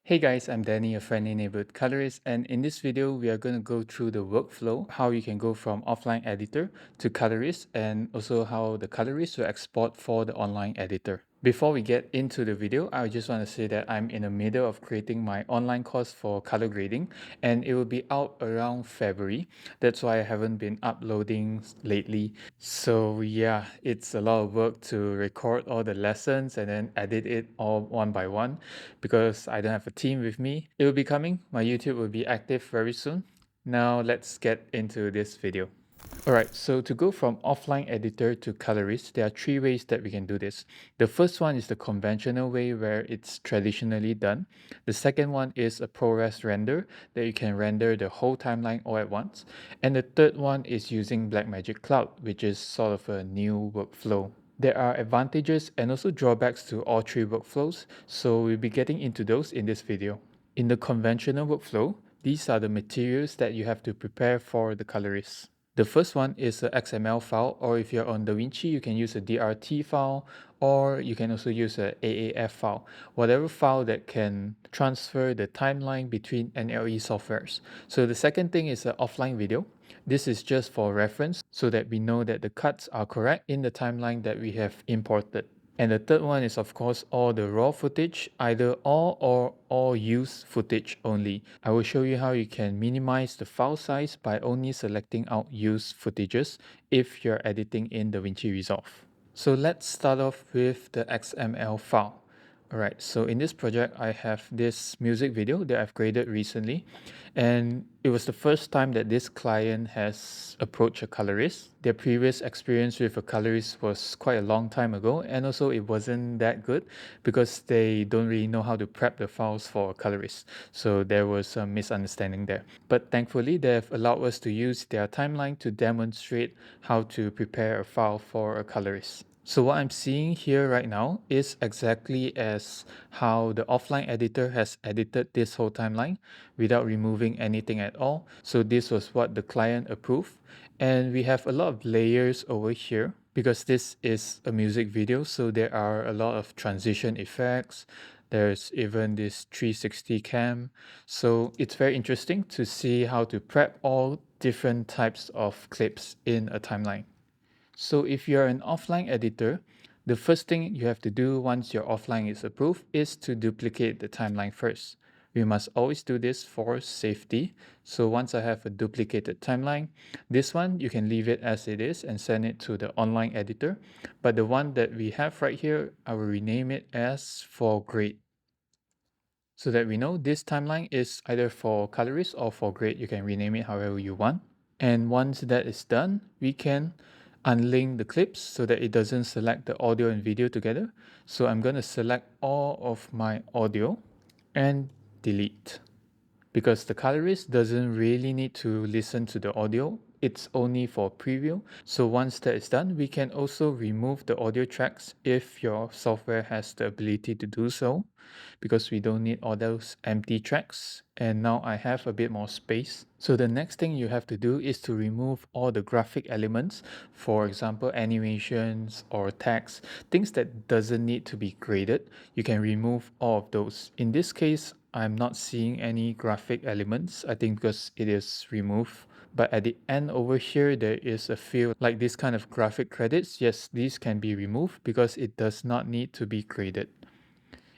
Hey guys, I'm Danny, a friendly neighborhood colorist, and in this video, we are going to go through the workflow, how you can go from offline editor to colorist, and also how the colorist will export for the online editor. Before we get into the video, I just want to say that I'm in the middle of creating my online course for color grading, and it will be out around February. That's why I haven't been uploading lately. So yeah, it's a lot of work to record all the lessons and then edit it all one by one because I don't have a team with me. It will be coming. My YouTube will be active very soon. Now let's get into this video. Alright, so to go from offline editor to colorist, there are three ways that we can do this. The first one is the conventional way where it's traditionally done. The second one is a ProRes render that you can render the whole timeline all at once. And the third one is using Blackmagic Cloud, which is sort of a new workflow. There are advantages and also drawbacks to all three workflows, so we'll be getting into those in this video. In the conventional workflow, these are the materials that you have to prepare for the colorist. The first one is a XML file, or if you're on DaVinci, you can use a DRT file, or you can also use a AAF file, whatever file that can transfer the timeline between NLE softwares. So the second thing is an offline video. This is just for reference so that we know that the cuts are correct in the timeline that we have imported. And the third one is of course all the raw footage, either all or all used footage only. I will show you how you can minimize the file size by only selecting out used footages if you're editing in DaVinci Resolve. So let's start off with the XML file. Alright, so in this project, I have this music video that I've created recently, and it was the first time that this client has approached a colorist. Their previous experience with a colorist was quite a long time ago, and also it wasn't that good because they don't really know how to prep the files for a colorist. So there was some misunderstanding there. But thankfully, they've allowed us to use their timeline to demonstrate how to prepare a file for a colorist. So what I'm seeing here right now is exactly as how the offline editor has edited this whole timeline without removing anything at all. So this was what the client approved. And we have a lot of layers over here because this is a music video. So there are a lot of transition effects. There's even this 360 cam. So it's very interesting to see how to prep all different types of clips in a timeline. So if you're an offline editor, the first thing you have to do once your offline is approved is to duplicate the timeline first. We must always do this for safety. So once I have a duplicated timeline, this one you can leave it as it is and send it to the online editor. But the one that we have right here, I will rename it as for grade. So that we know this timeline is either for colorist or for grade. You can rename it however you want. And once that is done, we can unlink the clips so that it doesn't select the audio and video together. So I'm going to select all of my audio and delete because the colorist doesn't really need to listen to the audio. It's only for preview. So once that is done, we can also remove the audio tracks if your software has the ability to do so, because we don't need all those empty tracks. And now I have a bit more space. So the next thing you have to do is to remove all the graphic elements, for example, animations or text, things that doesn't need to be graded. You can remove all of those. In this case, I'm not seeing any graphic elements, I think because it is removed. But at the end over here, there is a field like this kind of graphic credits. Yes, these can be removed because it does not need to be graded.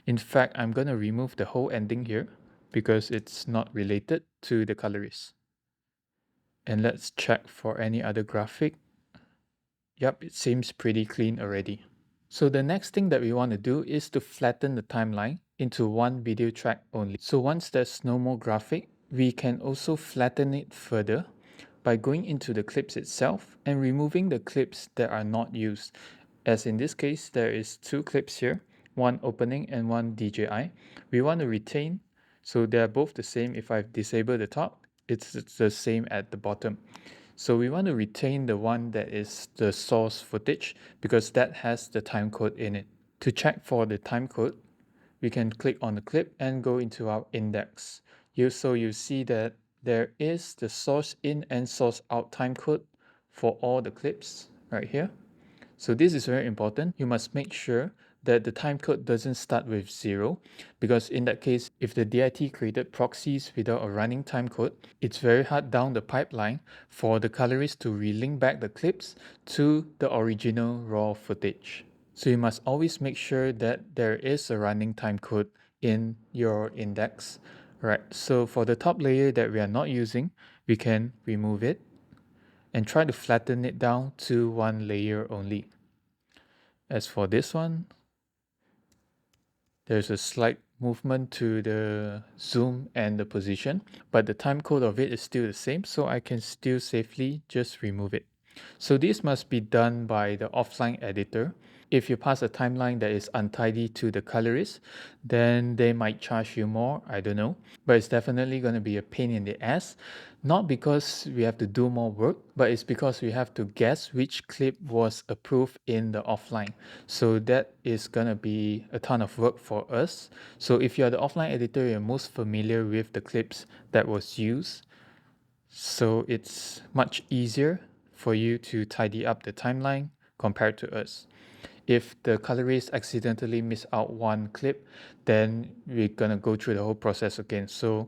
In fact, I'm going to remove the whole ending here because it's not related to the colorist. And let's check for any other graphic. Yep, it seems pretty clean already. So the next thing that we want to do is to flatten the timeline into one video track only. So once there's no more graphic, we can also flatten it further by going into the clips itself and removing the clips that are not used. As in this case, there is two clips here, one opening and one DJI. We want to retain, so they are both the same. If I've disabled the top, it's the same at the bottom. So we want to retain the one that is the source footage because that has the timecode in it. To check for the timecode, we can click on the clip and go into our index. So you see that there is the source in and source out timecode for all the clips right here. So this is very important. You must make sure that the timecode doesn't start with 0, because in that case, if the DIT created proxies without a running timecode, it's very hard down the pipeline for the colorist to relink back the clips to the original raw footage. So you must always make sure that there is a running timecode in your index. Right, so for the top layer that we are not using, we can remove it and try to flatten it down to one layer only. As for this one, there's a slight movement to the zoom and the position, but the time code of it is still the same, so I can still safely just remove it. So this must be done by the offline editor. If you pass a timeline that is untidy to the colorist, then they might charge you more, I don't know. But it's definitely going to be a pain in the ass. Not because we have to do more work, but it's because we have to guess which clip was approved in the offline. So that is going to be a ton of work for us. So if you're the offline editor, you're most familiar with the clips that was used. So it's much easier for you to tidy up the timeline compared to us. If the colorist accidentally miss out one clip, then we're gonna go through the whole process again. So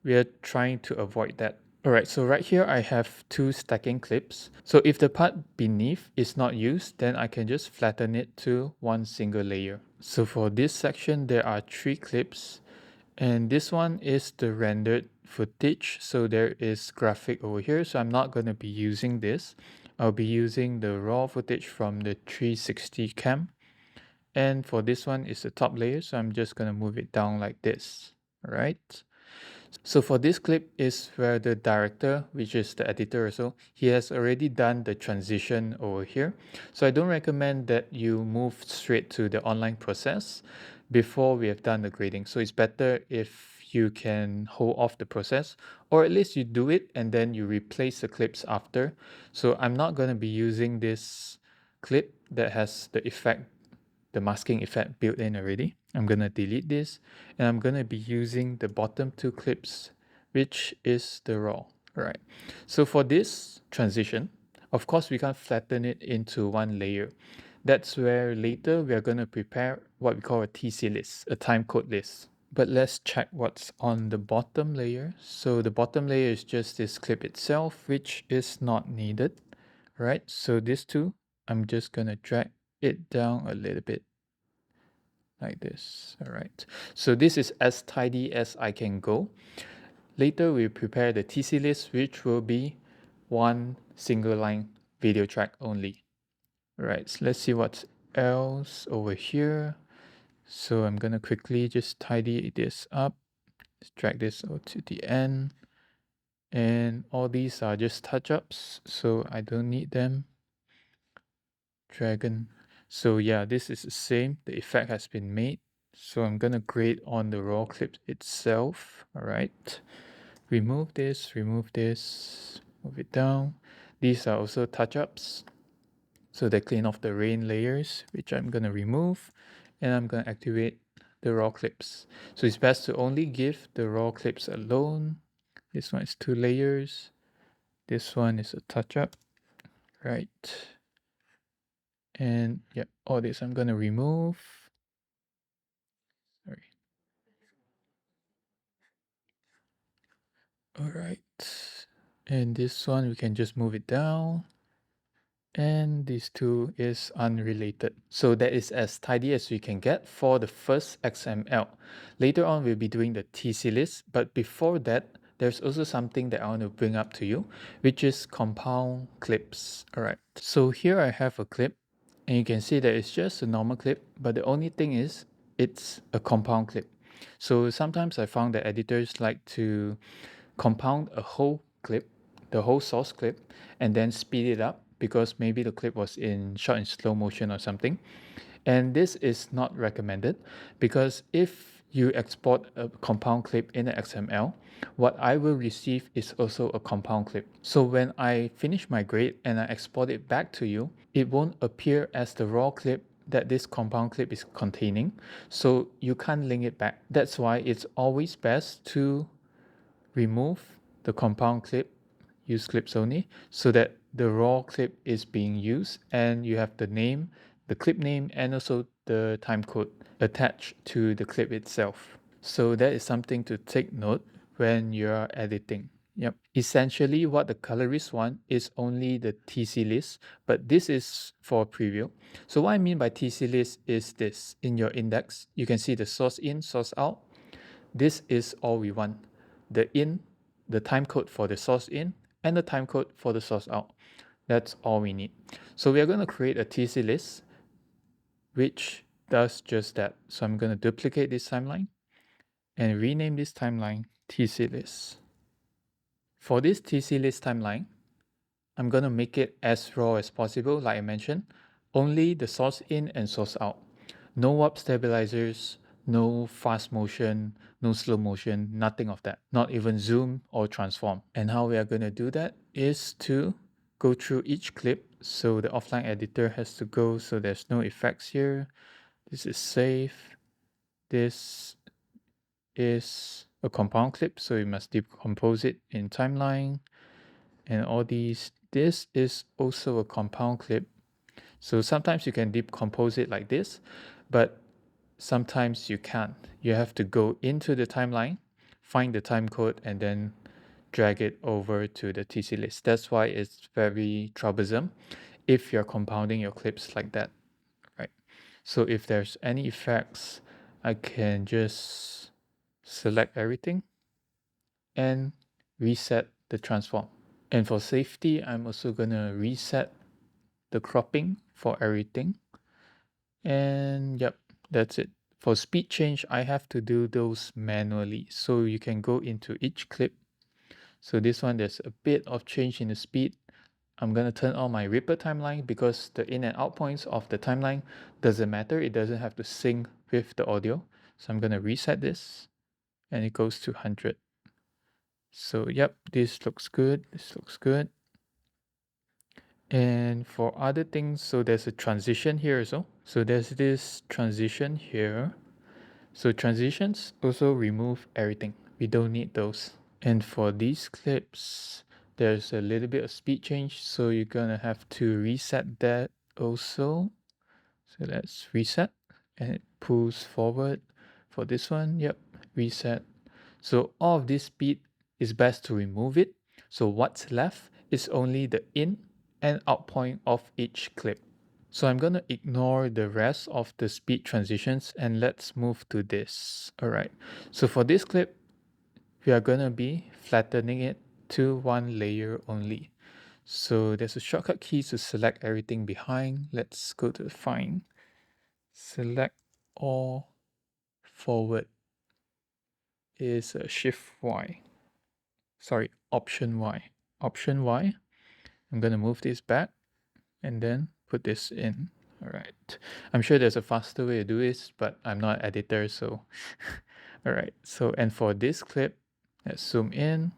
we're trying to avoid that. Alright, so right here I have two stacking clips. So if the part beneath is not used, then I can just flatten it to one single layer. So for this section, there are 3 clips, and this one is the rendered footage. So there is graphic over here, so I'm not going to be using this. I'll be using the raw footage from the 360 cam. And for this one is the top layer, so I'm just going to move it down like this. Alright. So for this clip is where the director, which is the editor also, he has already done the transition over here. So I don't recommend that you move straight to the online process before we have done the grading. So it's better if you can hold off the process, or at least you do it and then you replace the clips after. So I'm not going to be using this clip that has the effect, the masking effect built in already. I'm going to delete this, and I'm going to be using the bottom 2 clips, which is the raw. Right. So for this transition, of course, we can't flatten it into one layer. That's where later we are going to prepare what we call a TC list, a timecode list. But let's check what's on the bottom layer. So the bottom layer is just this clip itself, which is not needed. Right. So these two, I'm just going to drag it down a little bit like this. All right, so this is as tidy as I can go. Later we prepare the TC list, which will be one single line video track only. All right, so let's see what else over here. So I'm gonna quickly just tidy this up. Let's drag this over to the end, and all these are just touch-ups, so I don't need them. Dragon. So yeah, this is the same. The effect has been made. So I'm gonna grade on the raw clip itself. All right. Remove this, move it down. These are also touch-ups. So they clean off the rain layers, which I'm gonna remove, and I'm gonna activate the raw clips. So it's best to only give the raw clips alone. This one is 2 layers. This one is a touch-up, right? And yeah, all this I'm gonna remove. Sorry. All right. And this one, we can just move it down. And these two is unrelated. So that is as tidy as we can get for the first XML. Later on, we'll be doing the TC list. But before that, there's also something that I want to bring up to you, which is compound clips. All right. So here I have a clip, and you can see that it's just a normal clip, but the only thing is it's a compound clip. So sometimes I found that editors like to compound a whole clip, the whole source clip, and then speed it up because maybe the clip was shot in slow motion or something. And this is not recommended, because if you export a compound clip in the XML, what I will receive is also a compound clip. So when I finish my grade and I export it back to you, it won't appear as the raw clip that this compound clip is containing. So you can't link it back. That's why it's always best to remove the compound clip, use clips only, so that the raw clip is being used and you have the name, the clip name, and also the timecode attached to the clip itself. So that is something to take note when you're editing. Yep. Essentially, what the colorist want is only the TC list, but this is for preview. So what I mean by TC list is this. In your index, you can see the source in, source out. This is all we want. The in, the timecode for the source in, and the timecode for the source out. That's all we need. So we are going to create a TC list, which does just that. So I'm going to duplicate this timeline and rename this timeline TC list. For this TC list timeline, I'm going to make it as raw as possible, like I mentioned. Only the source in and source out. No warp stabilizers, no fast motion, no slow motion, nothing of that. Not even zoom or transform. And how we are going to do that is to go through each clip. So the offline editor has to go, so there's no effects here. This is safe. This is a compound clip, so you must decompose it in timeline. And all these, this is also a compound clip. So sometimes you can decompose it like this, but sometimes you can't. You have to go into the timeline, find the timecode, and then drag it over to the TC list. That's why it's very troublesome if you're compounding your clips like that, right? So if there's any effects, I can just select everything and reset the transform. And for safety, I'm also gonna reset the cropping for everything. And yep, that's it. For speed change, I have to do those manually. So you can go into each clip. So this one, there's a bit of change in the speed. I'm gonna turn on my Ripper timeline because the in and out points of the timeline doesn't matter. It doesn't have to sync with the audio. So I'm gonna reset this and it goes to 100. So yep, this looks good. This looks good. And for other things, so there's a transition here as well. So there's this transition here. So transitions also remove everything. We don't need those. And for these clips, there's a little bit of speed change. So you're gonna have to reset that also. So let's reset and it pulls forward. For this one, yep, reset. So all of this speed is best to remove it. So what's left is only the in and out point of each clip. So I'm going to ignore the rest of the speed transitions and let's move to this. All right. So for this clip, we are going to be flattening it to one layer only. So there's a shortcut key to select everything behind. Let's go to find. Select all forward is a shift Y. Sorry, option Y. Option Y. I'm going to move this back and then put this in. All right. I'm sure there's a faster way to do this, but I'm not an editor, so. All right. So, and for this clip, let's zoom in.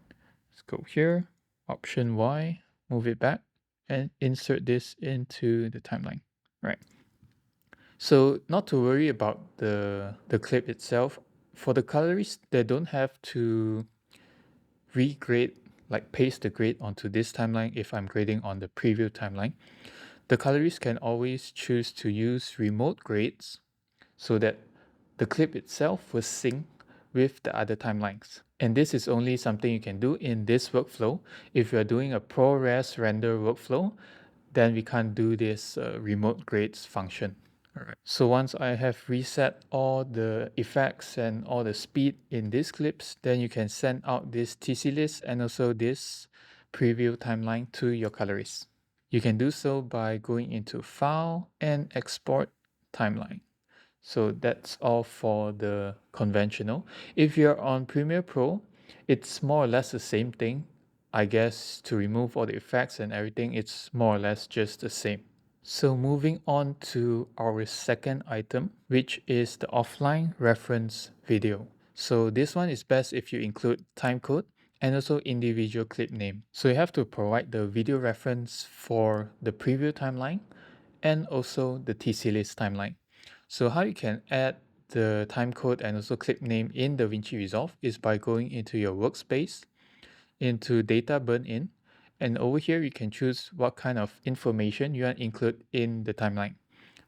Let's go here, option Y, move it back, and insert this into the timeline. Right. So not to worry about the clip itself. For the colorist, they don't have to regrade, like paste the grade onto this timeline if I'm grading on the preview timeline. The colorist can always choose to use remote grades so that the clip itself will sync with the other timelines. And this is only something you can do in this workflow. If you're doing a ProRes render workflow, then we can't do this remote grades function. All right. So once I have reset all the effects and all the speed in these clips, then you can send out this TC list and also this preview timeline to your colorist. You can do so by going into File and Export Timeline. So that's all for the conventional. If you're on Premiere Pro, it's more or less the same thing. I guess to remove all the effects and everything, it's more or less just the same. So moving on to our second item, which is the offline reference video. So this one is best if you include timecode and also individual clip name. So you have to provide the video reference for the preview timeline and also the TC list timeline. So how you can add the timecode and also clip name in DaVinci Resolve is by going into your workspace, into data burn in, and over here you can choose what kind of information you want to include in the timeline.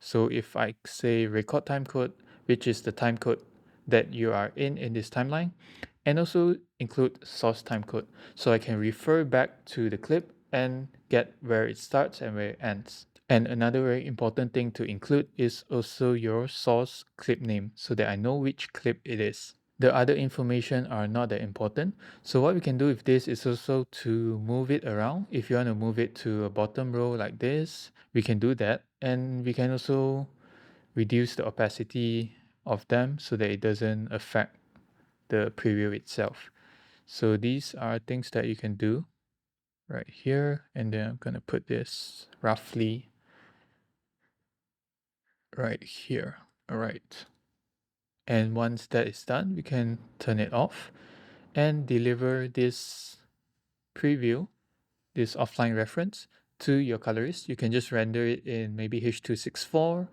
So if I say record timecode, which is the timecode that you are in this timeline, and also include source timecode. So I can refer back to the clip and get where it starts and where it ends. And another very important thing to include is also your source clip name so that I know which clip it is. The other information are not that important. So what we can do with this is also to move it around. If you want to move it to a bottom row like this, we can do that. And we can also reduce the opacity of them so that it doesn't affect the preview itself. So these are things that you can do right here. And then I'm going to put this roughly right here. All right. And once that is done, we can turn it off and deliver this preview, this offline reference to your colorist. You can just render it in maybe H.264.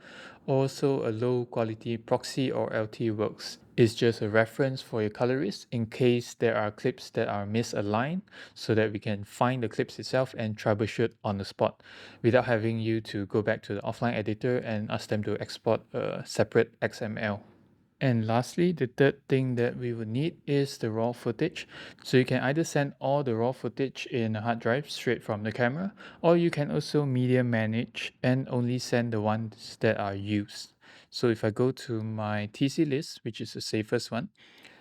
Also, a low quality proxy or LT works. It's just a reference for your colorist in case there are clips that are misaligned so that we can find the clips itself and troubleshoot on the spot without having you to go back to the offline editor and ask them to export a separate XML. And lastly, the third thing that we would need is the raw footage. So you can either send all the raw footage in a hard drive straight from the camera, or you can also media manage and only send the ones that are used. So if I go to my TC list, which is the safest one,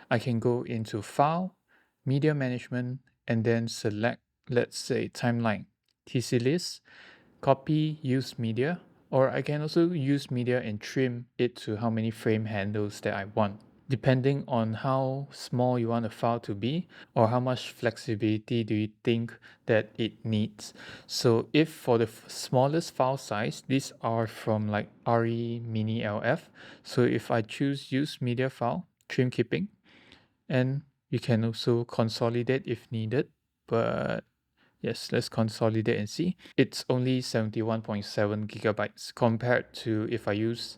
I can go into File, Media Management, and then select, let's say, Timeline, TC list, copy use media, or I can also use media and trim it to how many frame handles that I want, depending on how small you want the file to be or how much flexibility do you think that it needs. So if for the smallest file size, these are from like RE mini LF. So if I choose use media file, trim keeping, and you can also consolidate if needed, but yes, let's consolidate and see. It's only 71.7 gigabytes compared to if I use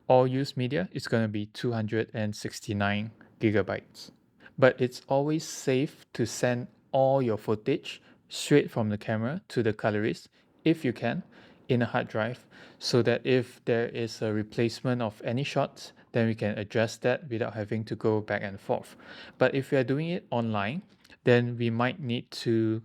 all use media, it's going to be 269 gigabytes. But it's always safe to send all your footage straight from the camera to the colorist if you can in a hard drive so that if there is a replacement of any shots, then we can adjust that without having to go back and forth. But if we are doing it online, then we might need to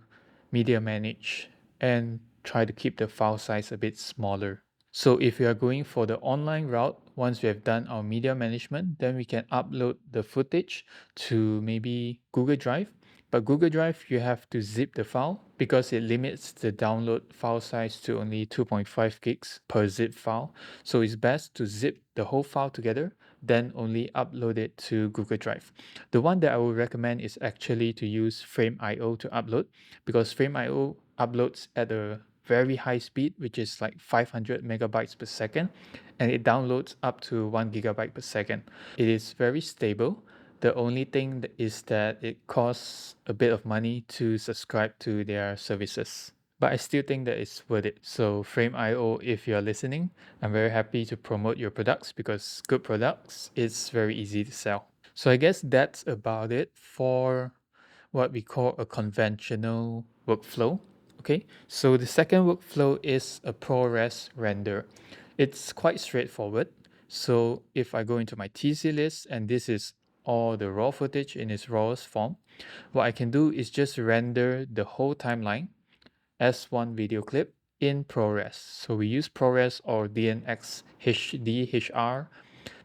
media manage and try to keep the file size a bit smaller. So if we are going for the online route, once we have done our media management, then we can upload the footage to maybe Google Drive. But Google Drive, you have to zip the file because it limits the download file size to only 2.5 gigs per zip file. So it's best to zip the whole file together, then only upload it to Google Drive. The one that I would recommend is actually to use Frame.io to upload because Frame.io uploads at a very high speed, which is like 500 megabytes per second, and it downloads up to 1 gigabyte per second. It is very stable. The only thing is that it costs a bit of money to subscribe to their services. But I still think that it's worth it. So Frame.io, if you're listening, I'm very happy to promote your products because good products is very easy to sell. So I guess that's about it for what we call a conventional workflow. Okay, so the second workflow is a ProRes render. It's quite straightforward. So if I go into my TC list and this is all the raw footage in its rawest form, what I can do is just render the whole timeline as one video clip in ProRes. So we use ProRes or DNX HDHR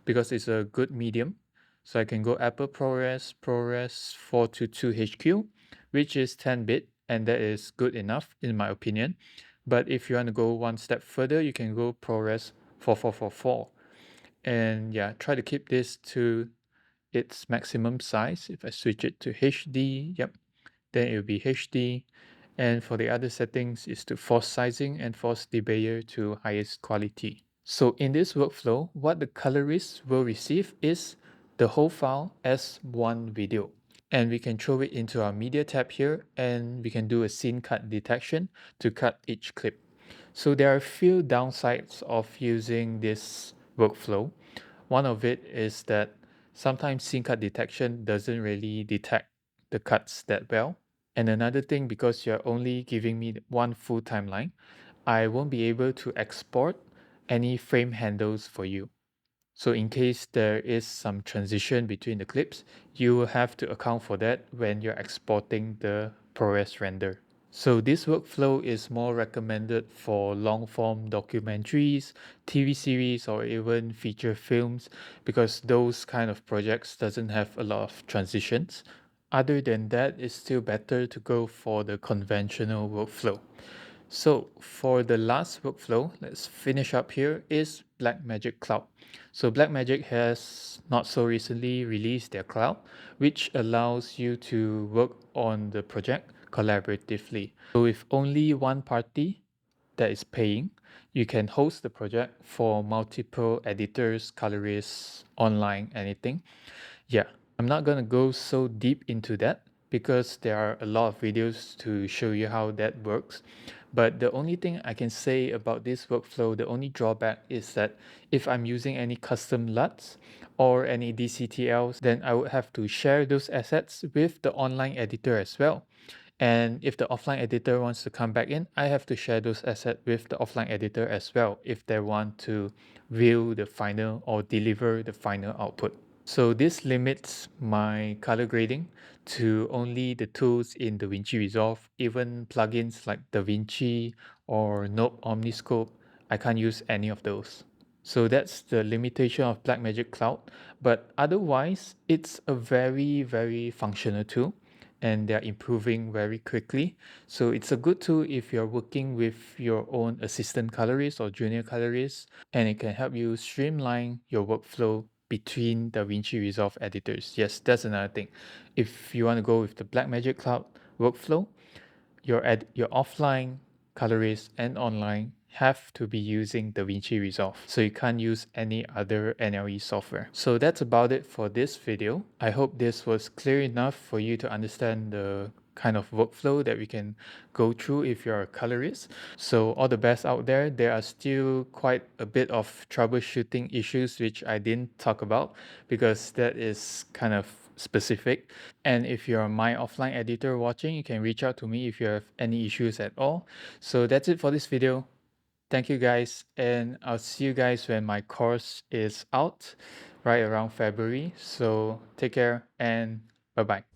because it's a good medium. So I can go Apple ProRes 422HQ, which is 10-bit, and that is good enough in my opinion. But if you want to go one step further, you can go ProRes 4444. And yeah, try to keep this to its maximum size. If I switch it to HD, yep, then it will be HD. And for the other settings is to force sizing and force debayer to highest quality. So in this workflow, what the colorist will receive is the whole file as one video. And we can throw it into our media tab here and we can do a scene cut detection to cut each clip. So there are a few downsides of using this workflow. One of it is that sometimes scene cut detection doesn't really detect the cuts that well. And another thing, because you're only giving me one full timeline, I won't be able to export any frame handles for you. So in case there is some transition between the clips, you will have to account for that when you're exporting the ProRes render. So this workflow is more recommended for long-form documentaries, TV series, or even feature films because those kind of projects doesn't have a lot of transitions. Other than that, it's still better to go for the conventional workflow. So for the last workflow, let's finish up here, is Blackmagic Cloud. So Blackmagic has not so recently released their cloud, which allows you to work on the project collaboratively. So with only one party that is paying, you can host the project for multiple editors, colorists, online, anything. Yeah, I'm not gonna go so deep into that because there are a lot of videos to show you how that works. But the only thing I can say about this workflow, the only drawback is that if I'm using any custom LUTs or any DCTLs, then I would have to share those assets with the online editor as well. And if the offline editor wants to come back in, I have to share those assets with the offline editor as well if they want to view the final or deliver the final output. So this limits my color grading to only the tools in DaVinci Resolve. Even plugins like DaVinci or Nope Omniscope, I can't use any of those. So that's the limitation of Blackmagic Cloud. But otherwise, it's a very, very functional tool and they're improving very quickly. So it's a good tool if you're working with your own assistant colorist or junior colorist, and it can help you streamline your workflow between DaVinci Resolve editors. Yes, that's another thing. If you want to go with the Blackmagic Cloud workflow, your offline colorist and online have to be using DaVinci Resolve. So you can't use any other NLE software. So that's about it for this video. I hope this was clear enough for you to understand the kind of workflow that we can go through if you're a colorist. So all the best out there. There are still quite a bit of troubleshooting issues which I didn't talk about because that is kind of specific. And if you're my offline editor watching, you can reach out to me if you have any issues at all. So that's it for this video. Thank you guys, and I'll see you guys when my course is out right around February. So take care and bye bye.